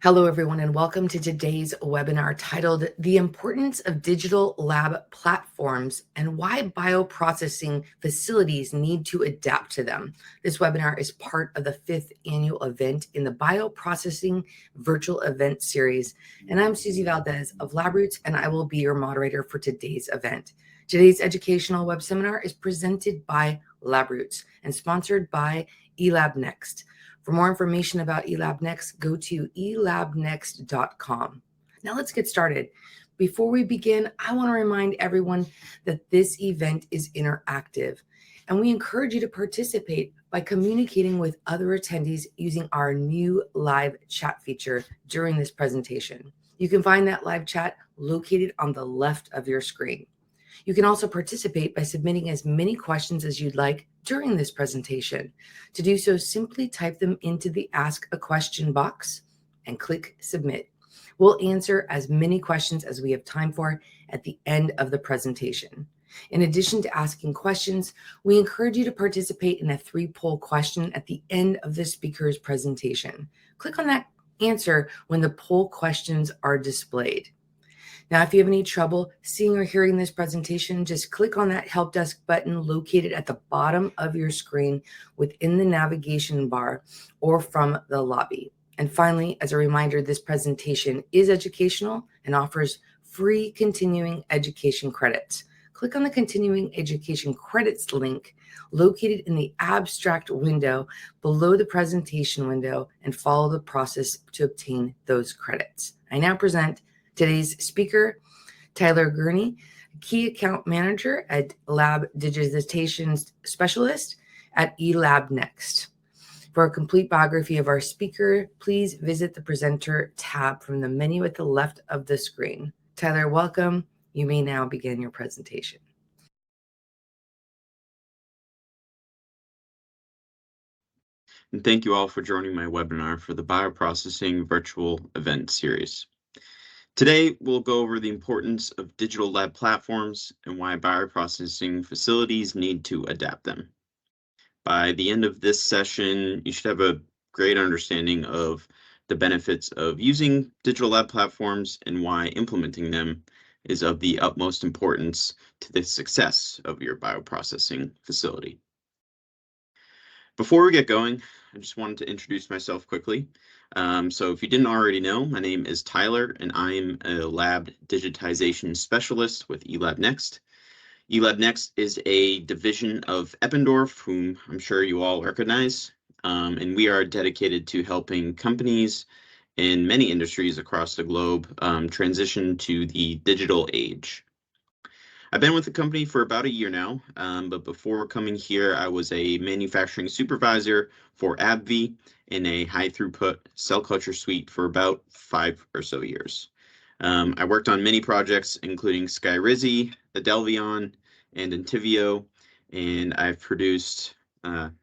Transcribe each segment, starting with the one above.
Hello, everyone, and welcome to today's webinar titled The Importance of Digital Lab Platforms and Why Bioprocessing Facilities Need to Adapt to Them. This webinar is part of the 5th annual event in the Bioprocessing Virtual Event Series. And I'm Susie Valdez of LabRoots, and I will be your moderator for today's event. Today's educational web seminar is presented by LabRoots and sponsored by eLabNext. For more information about eLabNext, go to eLabNext.com. Now let's get started. Before we begin, I want to remind everyone that this event is interactive, and we encourage you to participate by communicating with other attendees using our new live chat feature during this presentation. You can find that live chat located on the left of your screen. You can also participate by submitting as many questions as you'd like during this presentation. To do so, simply type them into the Ask a Question box and click Submit. We'll answer as many questions as we have time for at the end of the presentation. In addition to asking questions, we encourage you to participate in a 3-poll question at the end of the speaker's presentation. Click on that answer when the poll questions are displayed. Now, if you have any trouble seeing or hearing this presentation, just click on that help desk button located at the bottom of your screen within the navigation bar or from the lobby. And finally, as a reminder, this presentation is educational and offers free continuing education credits. Click on the continuing education credits link located in the abstract window below the presentation window and follow the process to obtain those credits. I now present today's speaker, Tyler Gurney, Key Account Manager at Lab Digitization Specialist at eLabNext. For a complete biography of our speaker, please visit the Presenter tab from the menu at the left of the screen. Tyler, welcome. You may now begin your presentation. And thank you all for joining my webinar for the Bioprocessing Virtual Event Series. Today, we'll go over the importance of digital lab platforms and why bioprocessing facilities need to adapt them. By the end of this session, you should have a great understanding of the benefits of using digital lab platforms and why implementing them is of the utmost importance to the success of your bioprocessing facility. Before we get going, I just wanted to introduce myself quickly. So if you didn't already know, my name is Tyler, and I am a lab digitization specialist with eLabNext. eLabNext is a division of Eppendorf, whom I'm sure you all recognize, and we are dedicated to helping companies in many industries across the globe transition to the digital age. I've been with the company for about a year now, but before coming here, I was a manufacturing supervisor for AbbVie in a high-throughput cell culture suite for about 5 or so years. I worked on many projects, including Skyrizi, Adelvion, and Entivio, and I've produced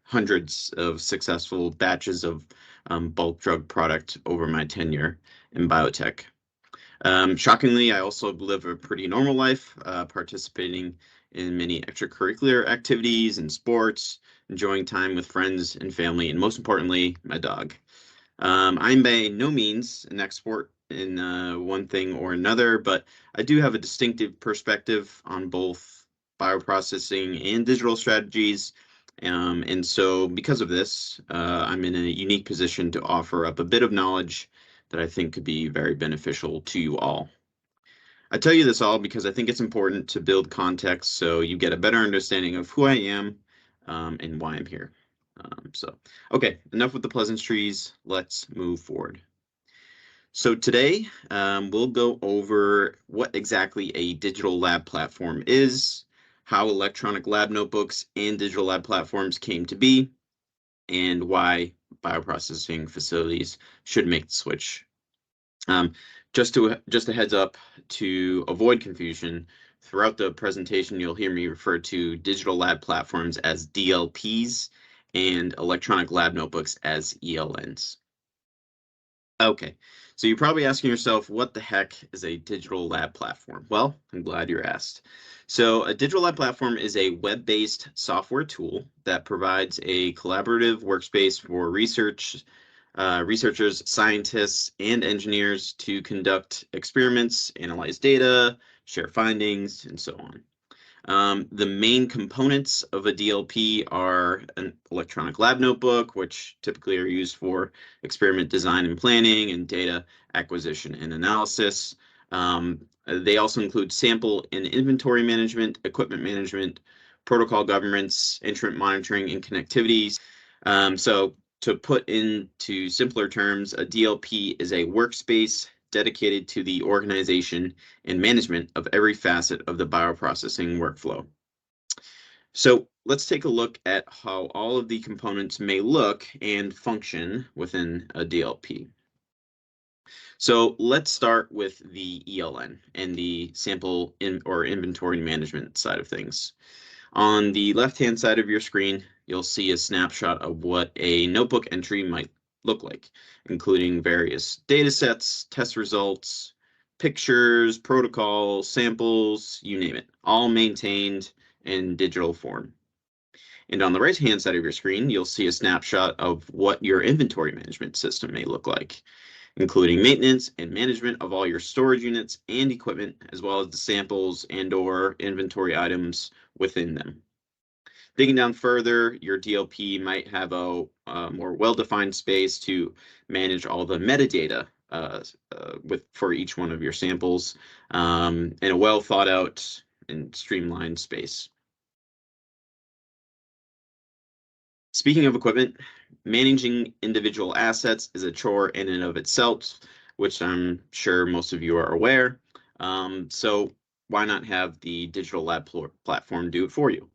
hundreds of successful batches of bulk drug product over my tenure in biotech. Shockingly, I also live a pretty normal life, participating in many extracurricular activities and sports, enjoying time with friends and family, and most importantly, my dog. I'm by no means an expert in one thing or another, but I do have a distinctive perspective on both bioprocessing and digital strategies. And so because of this, I'm in a unique position to offer up a bit of knowledge that I think could be very beneficial to you all. I tell you this all because I think it's important to build context so you get a better understanding of who I am and why I'm here. Okay, enough with the pleasantries. Let's move forward. So today, we'll go over what exactly a digital lab platform is, how electronic lab notebooks and digital lab platforms came to be, and why bioprocessing facilities should make the switch. Just a heads up to avoid confusion, throughout the presentation you'll hear me refer to digital lab platforms as DLPs and electronic lab notebooks as ELNs. Okay, so you're probably asking yourself, what the heck is a digital lab platform? Well, I'm glad you're asked. So a digital lab platform is a web-based software tool that provides a collaborative workspace for research researchers, scientists, and engineers to conduct experiments, analyze data, share findings, and so on. The main components of a DLP are an electronic lab notebook, which typically are used for experiment design and planning and data acquisition and analysis. They also include sample and inventory management, equipment management, protocol governance, instrument monitoring, and connectivities. So to put into simpler terms, a DLP is a workspace dedicated to the organization and management of every facet of the bioprocessing workflow. So let's take a look at how all of the components may look and function within a DLP. So let's start with the ELN and the sample or inventory management side of things. On the left-hand side of your screen, you'll see a snapshot of what a notebook entry might look like, including various data sets, test results, pictures, protocols, samples, you name it, all maintained in digital form. And on the right-hand side of your screen, you'll see a snapshot of what your inventory management system may look like, including maintenance and management of all your storage units and equipment, as well as the samples and/or inventory items within them. Digging down further, your DLP might have a more well-defined space to manage all the metadata for each one of your samples in a well-thought-out and streamlined space. Speaking of equipment, managing individual assets is a chore in and of itself, which I'm sure most of you are aware. So why not have the digital lab platform do it for you?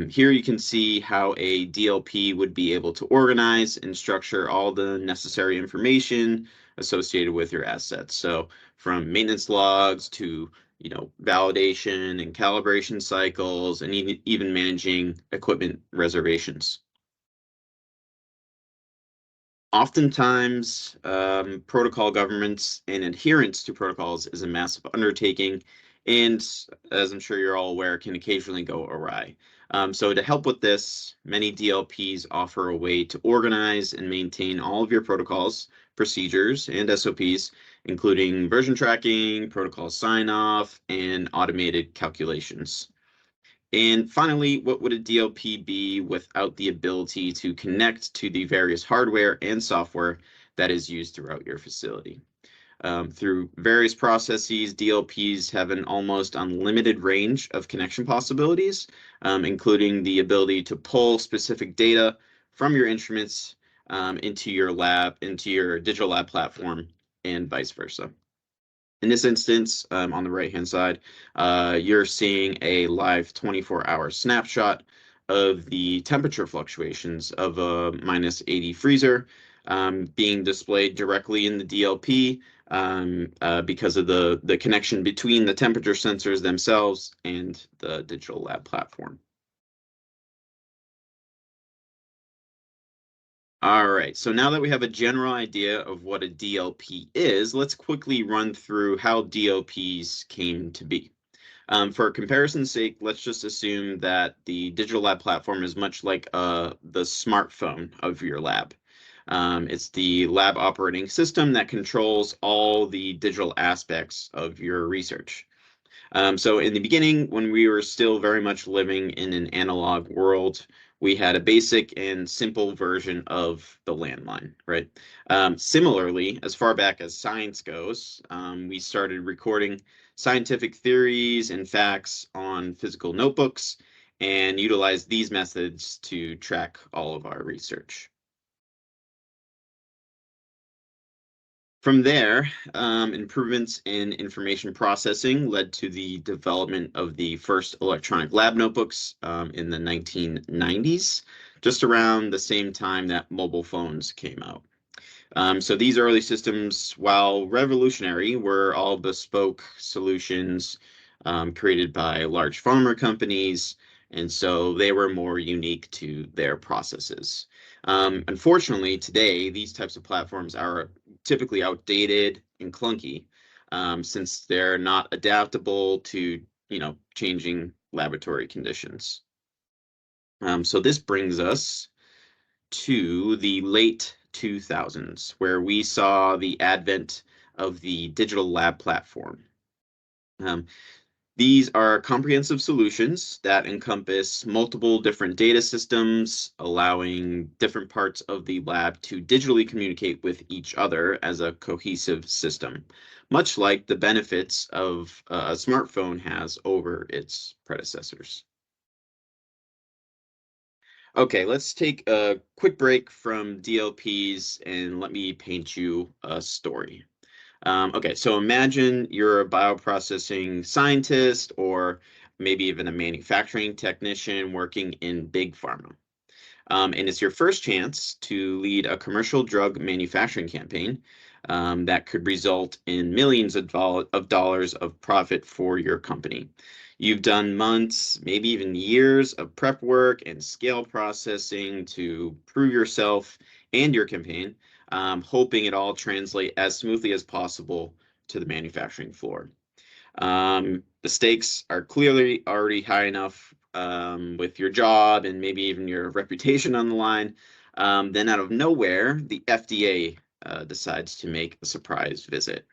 Here you can see how a DLP would be able to organize and structure all the necessary information associated with your assets. So from maintenance logs to validation and calibration cycles, and even managing equipment reservations. Oftentimes, protocol governance and adherence to protocols is a massive undertaking, and as I'm sure you're all aware, can occasionally go awry. So to help with this, many DLPs offer a way to organize and maintain all of your protocols, procedures, and SOPs, including version tracking, protocol sign-off, and automated calculations. And finally, what would a DLP be without the ability to connect to the various hardware and software that is used throughout your facility? Through various processes, DLPs have an almost unlimited range of connection possibilities, including the ability to pull specific data from your instruments into your digital lab platform, and vice versa. In this instance, on the right-hand side, you're seeing a live 24-hour snapshot of the temperature fluctuations of a -80 freezer being displayed directly in the DLP because of the connection between the temperature sensors themselves and the digital lab platform. All right, so now that we have a general idea of what a DLP is, let's quickly run through how DLPs came to be. For comparison's sake, let's just assume that the digital lab platform is much like the smartphone of your lab. It's the lab operating system that controls all the digital aspects of your research. So in the beginning, when we were still very much living in an analog world, we had a basic and simple version of the landline, right? Similarly, as far back as science goes, we started recording scientific theories and facts on physical notebooks and utilized these methods to track all of our research. From there, improvements in information processing led to the development of the first electronic lab notebooks in the 1990s, just around the same time that mobile phones came out. So these early systems, while revolutionary, were all bespoke solutions created by large pharma companies, and so they were more unique to their processes. Unfortunately, today, these types of platforms are typically outdated and clunky since they're not adaptable to changing laboratory conditions. So this brings us to the late 2000s, where we saw the advent of the digital lab platform. These are comprehensive solutions that encompass multiple different data systems, allowing different parts of the lab to digitally communicate with each other as a cohesive system, much like the benefits of a smartphone has over its predecessors. Okay, let's take a quick break from DLPs and let me paint you a story. Okay, so imagine you're a bioprocessing scientist or maybe even a manufacturing technician working in big pharma. And it's your first chance to lead a commercial drug manufacturing campaign that could result in millions of dollars of profit for your company. You've done months, maybe even years of prep work and scale processing to prove yourself and your campaign, hoping it all translate as smoothly as possible to the manufacturing floor. The stakes are clearly already high enough with your job and maybe even your reputation on the line. Then out of nowhere, the FDA decides to make a surprise visit.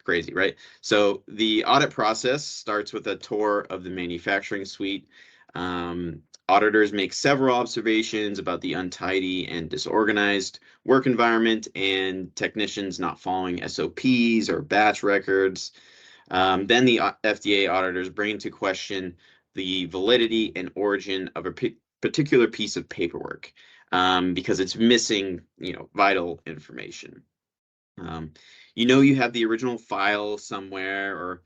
Crazy, right? So the audit process starts with a tour of the manufacturing suite. Auditors make several observations about the untidy and disorganized work environment and technicians not following SOPs or batch records. Then the FDA auditors bring into question the validity and origin of a particular piece of paperwork because it's missing, vital information. You have the original file somewhere, or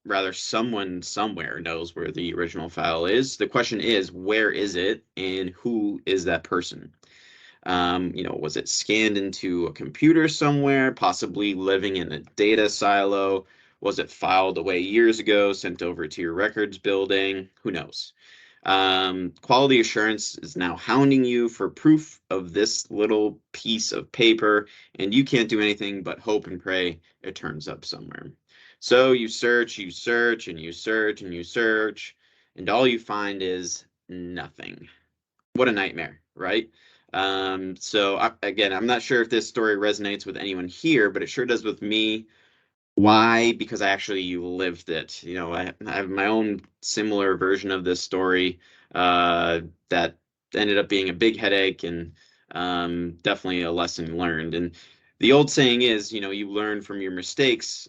rather, someone somewhere knows where the original file is. The question is, where is it, and who is that person? Was it scanned into a computer somewhere, possibly living in a data silo? Was it filed away years ago, sent over to your records building? Who knows? Quality assurance is now hounding you for proof of this little piece of paper, and you can't do anything but hope and pray it turns up somewhere. So you search, and you search, and you search, and all you find is nothing. What a nightmare, right? Again, I'm not sure if this story resonates with anyone here, but it sure does with me. Why? Because I actually lived it. I have my own similar version of this story that ended up being a big headache and definitely a lesson learned. And the old saying is, you learn from your mistakes,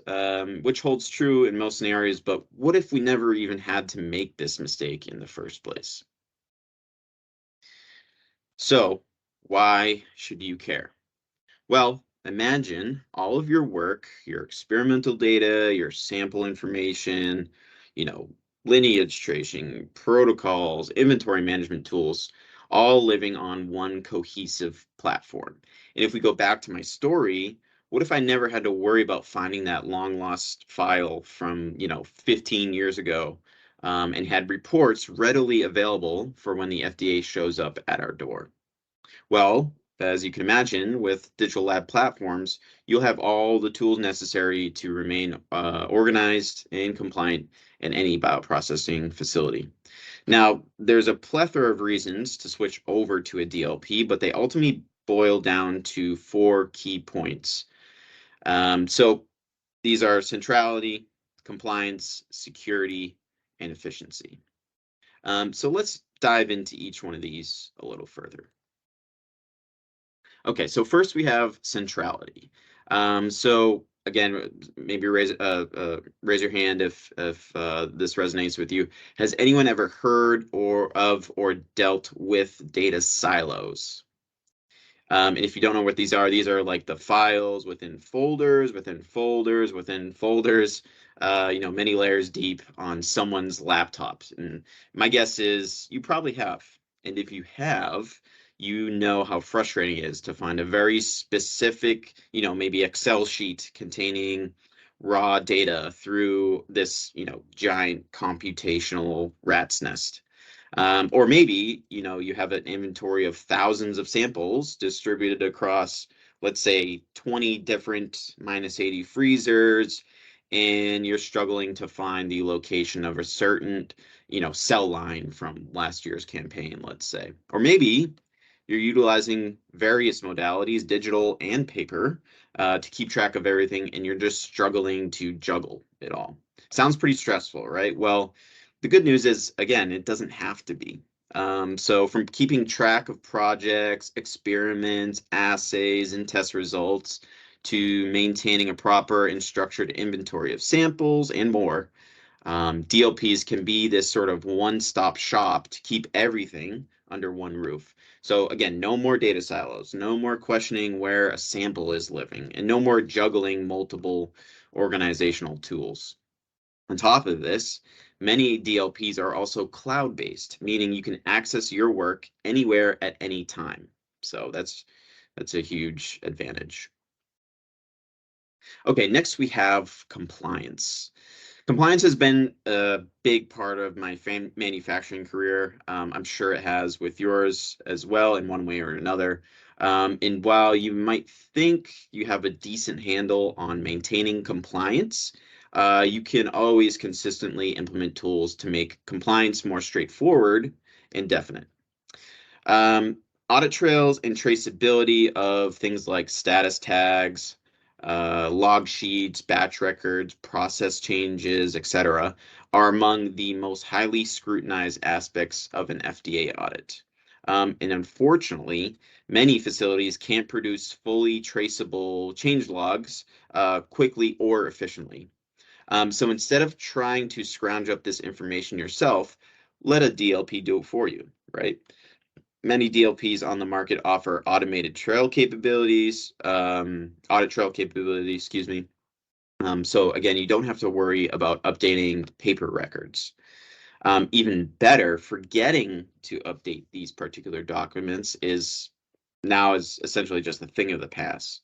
which holds true in most scenarios. But what if we never even had to make this mistake in the first place? So, why should you care? Well, imagine all of your work, your experimental data, your sample information, you know, lineage tracing, protocols, inventory management tools, all living on one cohesive platform. And if we go back to my story, what if I never had to worry about finding that long lost file from, 15 years ago, and had reports readily available for when the FDA shows up at our door? Well, as you can imagine, with digital lab platforms, you'll have all the tools necessary to remain organized and compliant in any bioprocessing facility. Now, there's a plethora of reasons to switch over to a DLP, but they ultimately boil down to 4 key points. So these are centrality, compliance, security, and efficiency. So let's dive into each one of these a little further. Okay, so first we have centrality. So again, maybe raise your hand if this resonates with you. Has anyone ever heard or dealt with data silos? And if you don't know what these are like the files within folders, within folders, within folders, many layers deep on someone's laptops. And my guess is you probably have. And if you have, you know how frustrating it is to find a very specific, maybe Excel sheet containing raw data through this, giant computational rat's nest. Or maybe, you have an inventory of thousands of samples distributed across, let's say, 20 different -80 freezers, and you're struggling to find the location of a certain, cell line from last year's campaign, let's say. Or maybe You're utilizing various modalities, digital and paper, to keep track of everything, and you're just struggling to juggle it all. Sounds pretty stressful, right? Well, the good news is, again, it doesn't have to be. So from keeping track of projects, experiments, assays, and test results, to maintaining a proper and structured inventory of samples and more, DLPs can be this sort of one-stop shop to keep everything under one roof. So again, no more data silos, no more questioning where a sample is living, and no more juggling multiple organizational tools. On top of this, many DLPs are also cloud-based, meaning you can access your work anywhere at any time. So that's a huge advantage. Okay, next we have compliance. Compliance has been a big part of my manufacturing career. I'm sure it has with yours as well in one way or another. And while you might think you have a decent handle on maintaining compliance, you can always consistently implement tools to make compliance more straightforward and definite. Audit trails and traceability of things like status tags, log sheets, batch records, process changes, etc., are among the most highly scrutinized aspects of an FDA audit. And unfortunately, many facilities can't produce fully traceable change logs quickly or efficiently. So instead of trying to scrounge up this information yourself, let a DLP do it for you, right? Many DLPs on the market offer automated trail capabilities, audit trail capabilities, excuse me. So again, you don't have to worry about updating paper records. Even better, forgetting to update these particular documents is essentially just a thing of the past.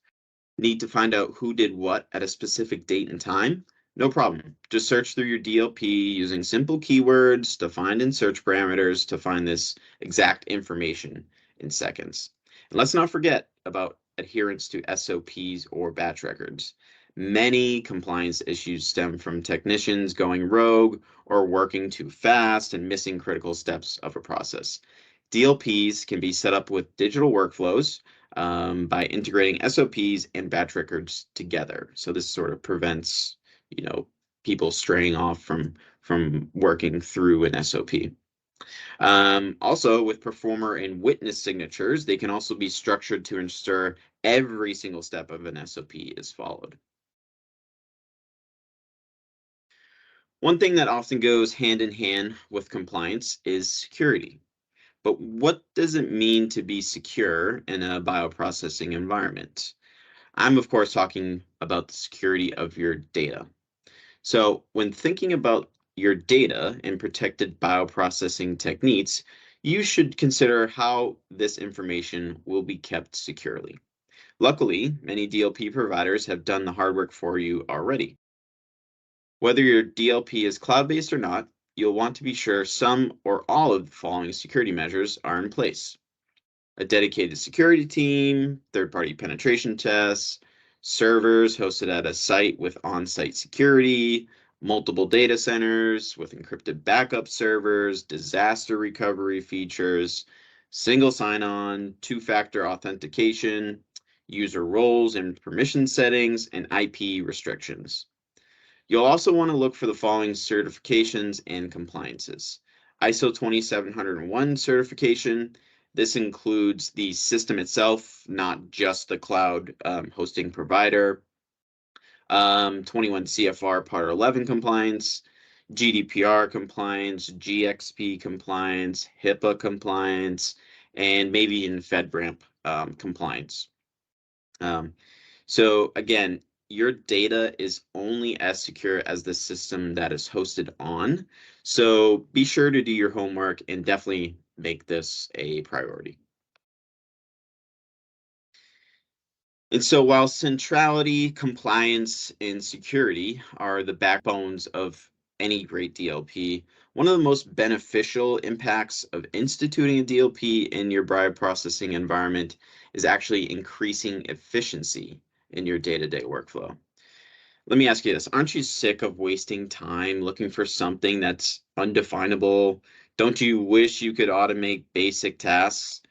Need to find out who did what at a specific date and time? No problem. Just search through your DLP using simple keywords, defined in search parameters to find this exact information in seconds. And let's not forget about adherence to SOPs or batch records. Many compliance issues stem from technicians going rogue or working too fast and missing critical steps of a process. DLPs can be set up with digital workflows by integrating SOPs and batch records together. So this sort of prevents, people straying off from working through an SOP. Also, with performer and witness signatures, they can also be structured to ensure every single step of an SOP is followed. One thing that often goes hand in hand with compliance is security. But what does it mean to be secure in a bioprocessing environment? I'm, of course, talking about the security of your data. So when thinking about your data and protected bioprocessing techniques, you should consider how this information will be kept securely. Luckily, many DLP providers have done the hard work for you already. Whether your DLP is cloud-based or not, you'll want to be sure some or all of the following security measures are in place: a dedicated security team, third-party penetration tests, servers hosted at a site with on-site security, multiple data centers with encrypted backup servers, disaster recovery features, single sign-on, two-factor authentication, user roles and permission settings, and IP restrictions. You'll also want to look for the following certifications and compliances: ISO 27701 certification. This includes the system itself, not just the cloud hosting provider. 21 CFR Part 11 compliance, GDPR compliance, GXP compliance, HIPAA compliance, and maybe in FedRAMP compliance. So again, your data is only as secure as the system that is hosted on. So be sure to do your homework and definitely make this a priority. And so while centrality, compliance, and security are the backbones of any great DLP, one of the most beneficial impacts of instituting a DLP in your bioprocessing environment is actually increasing efficiency in your day-to-day workflow. Let me ask you this. Aren't you sick of wasting time looking for something that's undefinable? Don't you wish you could automate basic tasks?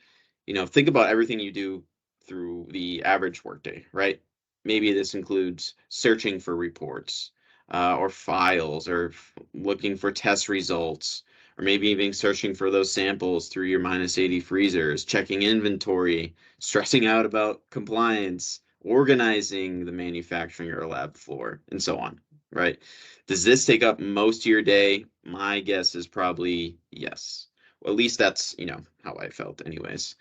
think about everything you do through the average workday, right? Maybe this includes searching for reports or files, or looking for test results, or maybe even searching for those samples through your -80 freezers, checking inventory, stressing out about compliance, organizing the manufacturing or lab floor, and so on, right? Does this take up most of your day? My guess is probably yes. Well, at least that's, how I felt anyways.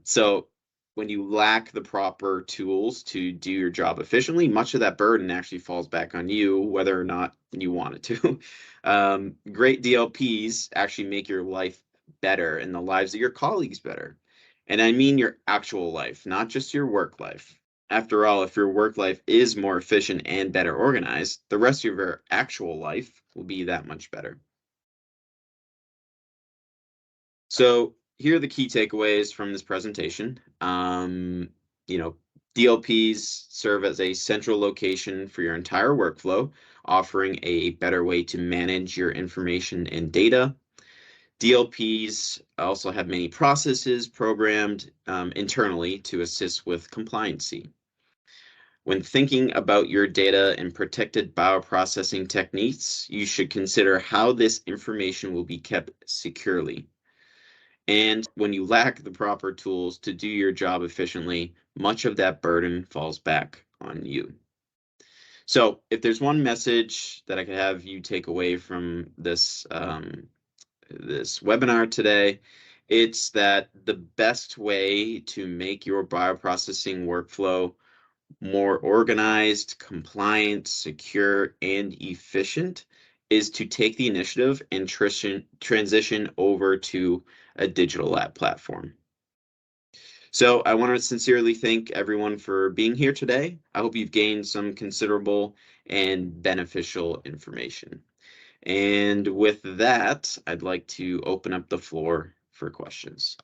So when you lack the proper tools to do your job efficiently, much of that burden actually falls back on you, whether or not you want it to. Great DLPs actually make your life better and the lives of your colleagues better. And I mean your actual life, not just your work life. After all, if your work life is more efficient and better organized, the rest of your actual life will be that much better. So here are the key takeaways from this presentation. DLPs serve as a central location for your entire workflow, offering a better way to manage your information and data. DLPs also have many processes programmed internally to assist with compliancy. When thinking about your data and protected bioprocessing techniques, you should consider how this information will be kept securely. And when you lack the proper tools to do your job efficiently, much of that burden falls back on you. So if there's one message that I could have you take away from this this webinar today, it's that the best way to make your bioprocessing workflow more organized, compliant, secure, and efficient is to take the initiative and transition over to a digital lab platform. So I want to sincerely thank everyone for being here today. I hope you've gained some considerable and beneficial information. And with that, I'd like to open up the floor for questions.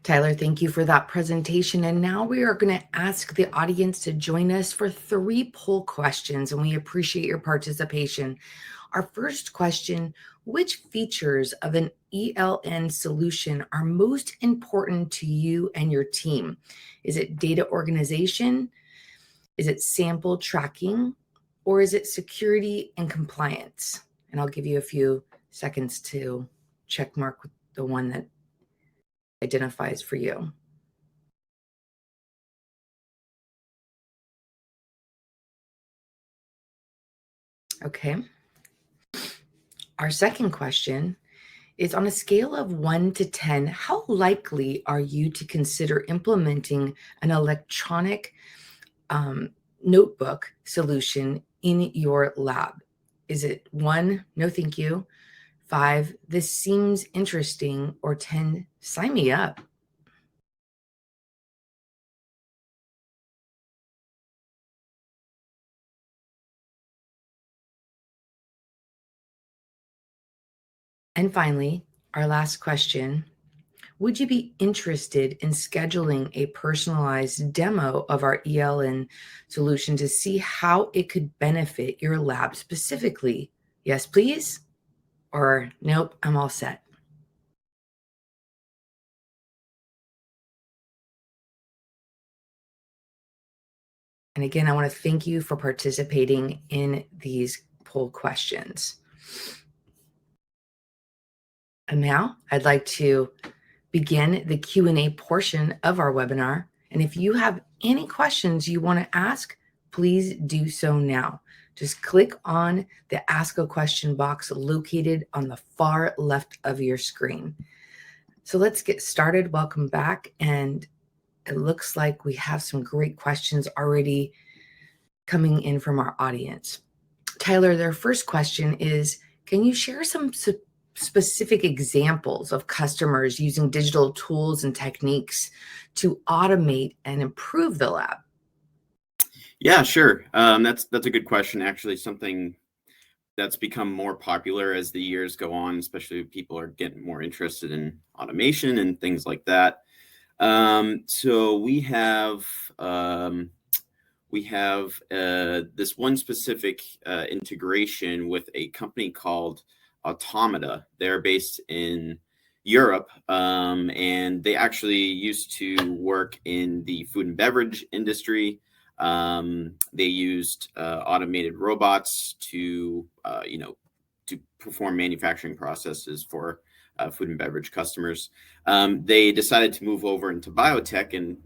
Tyler, thank you for that presentation. And now we are going to ask the audience to join us for 3 poll questions, and we appreciate your participation. Our first question: which features of an ELN solution are most important to you and your team? Is it data organization? Is it sample tracking? Or is it security and compliance? And I'll give you a few seconds to check mark the one that identifies for you. Okay. Our second question is: on a scale of 1 to 10, how likely are you to consider implementing an electronic notebook solution in your lab? Is it 1, no thank you, 5, this seems interesting, or 10, sign me up? And finally, our last question: would you be interested in scheduling a personalized demo of our ELN solution to see how it could benefit your lab specifically? Yes, please. Or nope, I'm all set. And again, I want to thank you for participating in these poll questions. And now I'd like to begin the Q&A portion of our webinar. And if you have any questions you want to ask, please do so now. Just click on the Ask a Question box located on the far left of your screen. So let's get started. Welcome back. And it looks like we have some great questions already coming in from our audience. Tyler, their first question is: can you share some specific examples of customers using digital tools and techniques to automate and improve the lab? Yeah, sure. That's a good question. Actually, something that's become more popular as the years go on, especially if people are getting more interested in automation and things like that. So we have this one specific integration with a company called Automata. They're based in Europe, and they actually used to work in the food and beverage industry. They used automated robots to, to perform manufacturing processes for food and beverage customers. They decided to move over into biotech, and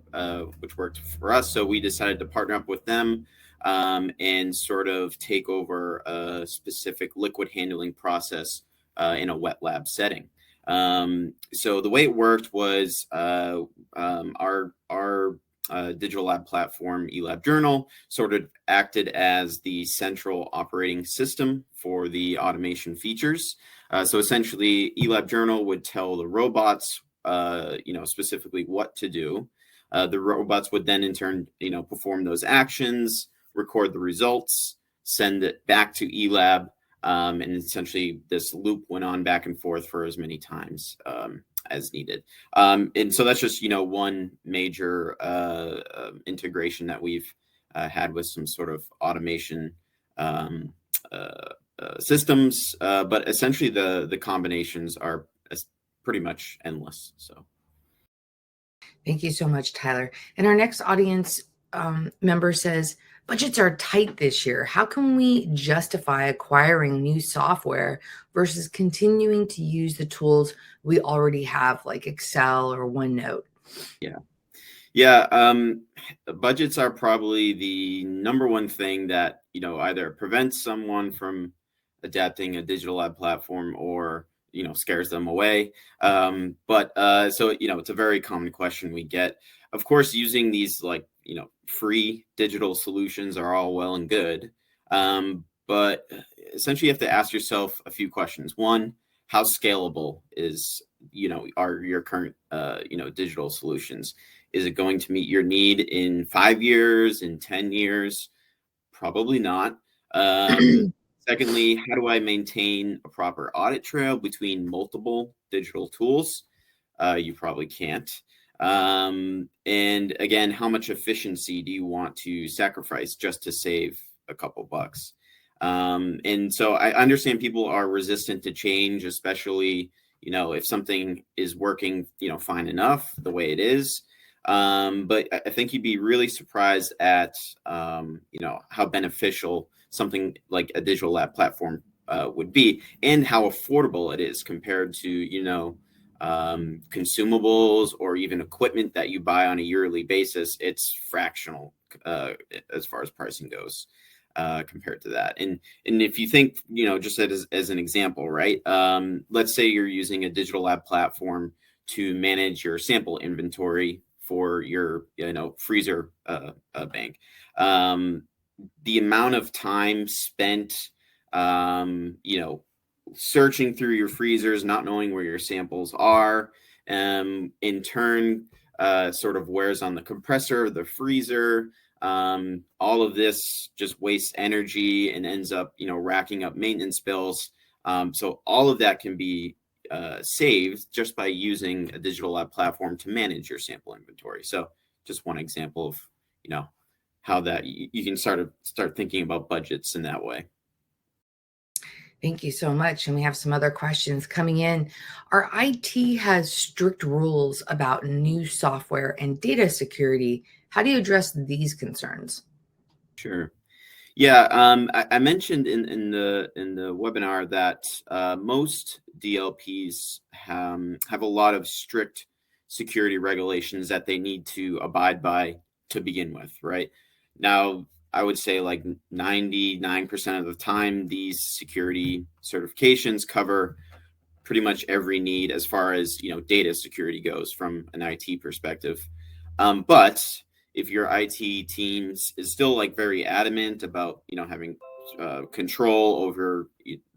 which worked for us. So we decided to partner up with them and sort of take over a specific liquid handling process in a wet lab setting. So the way it worked was our digital lab platform, eLabJournal, sort of acted as the central operating system for the automation features. So essentially, eLabJournal would tell the robots, specifically what to do. The robots would then in turn, perform those actions, record the results, send it back to eLab, and essentially this loop went on back and forth for as many times as needed. And so that's just, one major integration that we've had with some sort of automation systems, but essentially the combinations are pretty much endless. So Thank you so much, Tyler. And our next audience member says, budgets are tight this year. How can we justify acquiring new software versus continuing to use the tools we already have, like Excel or OneNote? Yeah. Budgets are probably the number one thing that, either prevents someone from adapting a digital lab platform or, scares them away. So, it's a very common question we get. Of course, using these free digital solutions are all well and good. But essentially you have to ask yourself a few questions. One, how scalable are your current, digital solutions? Is it going to meet your need in 5 years, in 10 years? Probably not. Secondly, how do I maintain a proper audit trail between multiple digital tools? You probably can't. And again, how much efficiency do you want to sacrifice just to save a couple bucks? And so I understand people are resistant to change, especially, if something is working, fine enough the way it is. But I think you'd be really surprised at, how beneficial something like a digital lab platform would be, and how affordable it is compared to, consumables or even equipment that you buy on a yearly basis. It's fractional as far as pricing goes compared to that. And if you think, just as an example, right? Let's say you're using a digital lab platform to manage your sample inventory for your, freezer bank. The amount of time spent, searching through your freezers, not knowing where your samples are, in turn, sort of wears on the compressor, the freezer. All of this just wastes energy and ends up, racking up maintenance bills. So all of that can be saved just by using a digital lab platform to manage your sample inventory. So just one example of, how that you can start thinking about budgets in that way. Thank you so much. And we have some other questions coming in. Our IT has strict rules about new software and data security. How do you address these concerns? Sure. Yeah, I mentioned in the webinar that most DLPs have a lot of strict security regulations that they need to abide by to begin with, right? Now, I would say like 99% of the time, these security certifications cover pretty much every need as far as, data security goes from an IT perspective. But if your IT teams is still very adamant about, having control over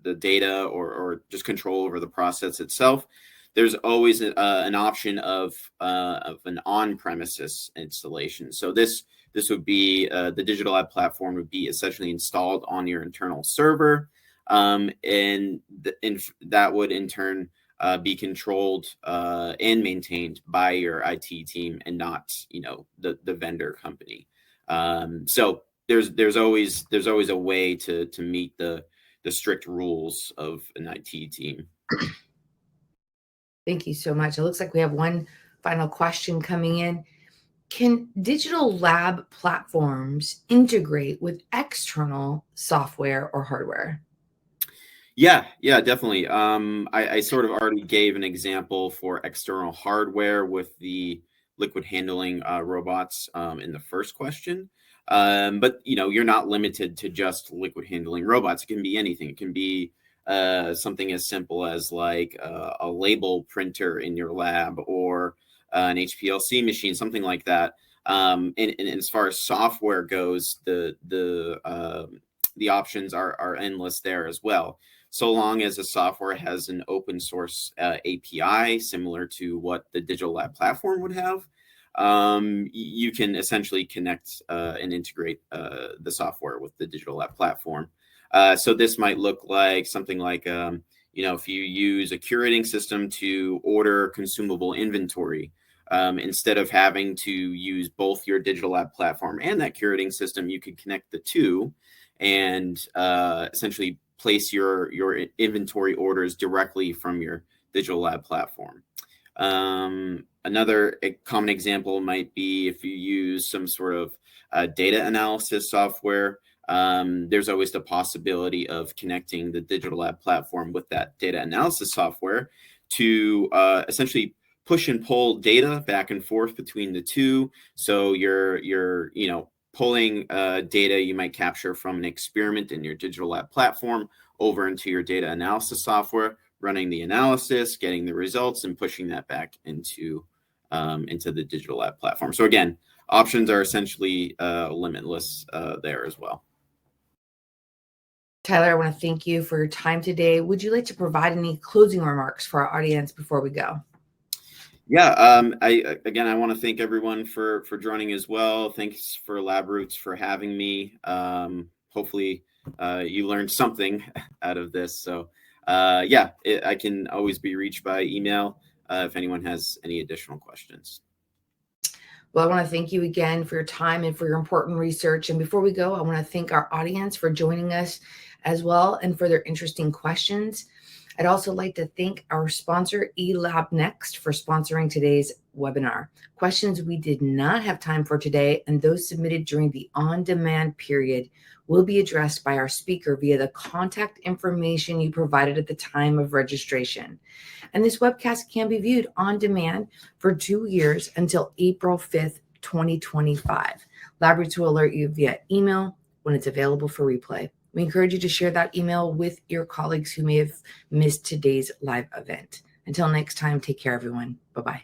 the data or just control over the process itself, there's always an option of an on-premises installation. So this would be the digital lab platform would be essentially installed on your internal server, and that would in turn be controlled and maintained by your IT team and not, the vendor company. So there's always a way to meet the strict rules of an IT team. Thank you so much. It looks like we have one final question coming in. Can digital lab platforms integrate with external software or hardware? Yeah, definitely. I sort of already gave an example for external hardware with the liquid handling robots in the first question. But you're not limited to just liquid handling robots. It can be anything. It can be something as simple as like a label printer in your lab, or an HPLC machine, something like that. And as far as software goes, the options are endless there as well. So long as the software has an open source API similar to what the digital lab platform would have, you can essentially connect and integrate the software with the digital lab platform. So this might look like something like, if you use a curating system to order consumable inventory, instead of having to use both your digital lab platform and that curating system, you could connect the two and essentially place your inventory orders directly from your digital lab platform. Another common example might be if you use some sort of data analysis software. There's always the possibility of connecting the digital lab platform with that data analysis software to essentially push and pull data back and forth between the two. So you're pulling data you might capture from an experiment in your digital lab platform over into your data analysis software, running the analysis, getting the results, and pushing that back into the digital lab platform. So again, options are essentially limitless there as well. Tyler, I want to thank you for your time today. Would you like to provide any closing remarks for our audience before we go? Yeah, I want to thank everyone for joining as well. Thanks for LabRoots for having me. Hopefully you learned something out of this. So I can always be reached by email if anyone has any additional questions. Well, I want to thank you again for your time and for your important research. And before we go, I want to thank our audience for joining us as well and for their interesting questions. I'd also like to thank our sponsor, eLabNext, for sponsoring today's webinar. Questions we did not have time for today and those submitted during the on-demand period will be addressed by our speaker via the contact information you provided at the time of registration. And this webcast can be viewed on demand for 2 years until April 5th, 2025. LabRoots will alert you via email when it's available for replay. We encourage you to share that email with your colleagues who may have missed today's live event. Until next time, take care, everyone. Bye-bye.